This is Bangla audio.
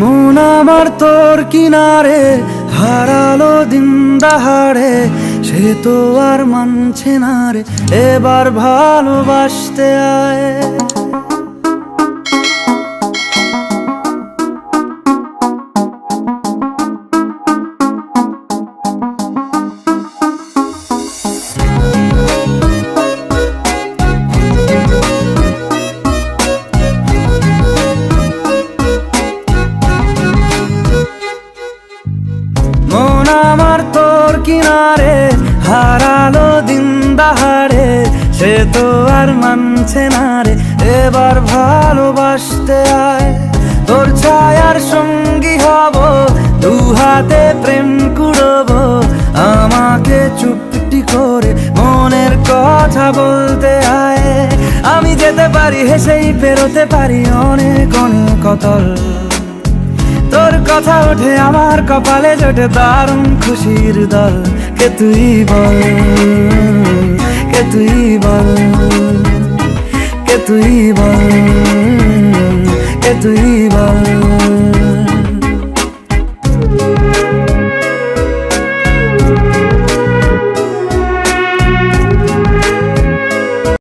মন আমার তোর কিনারে হারালো দিন দাহাড়ে, সে তো আর মানছে না রে, এবার ভালোবাসতে আয়। মন আমার তোর কিনারে হারালো দিন দাহাড়ে, সে তো আর মানছে না রে, এবার ভালোবাসতে আয়। তোর ছায়ার সঙ্গী হব, দু হাতে প্রেম কুড়ব, আমাকে চুপটি করে মনের কথা বলতে আয়। আমি যেতে পারি হেসেই পেরোতে পারি অনেক অনেক অতল, তোর কথা ওঠে আমার কপালে জোটে দারুণ খুশির দল। কে তুই বল, কে তুই বল, কে তুই বল, কে তুই বল।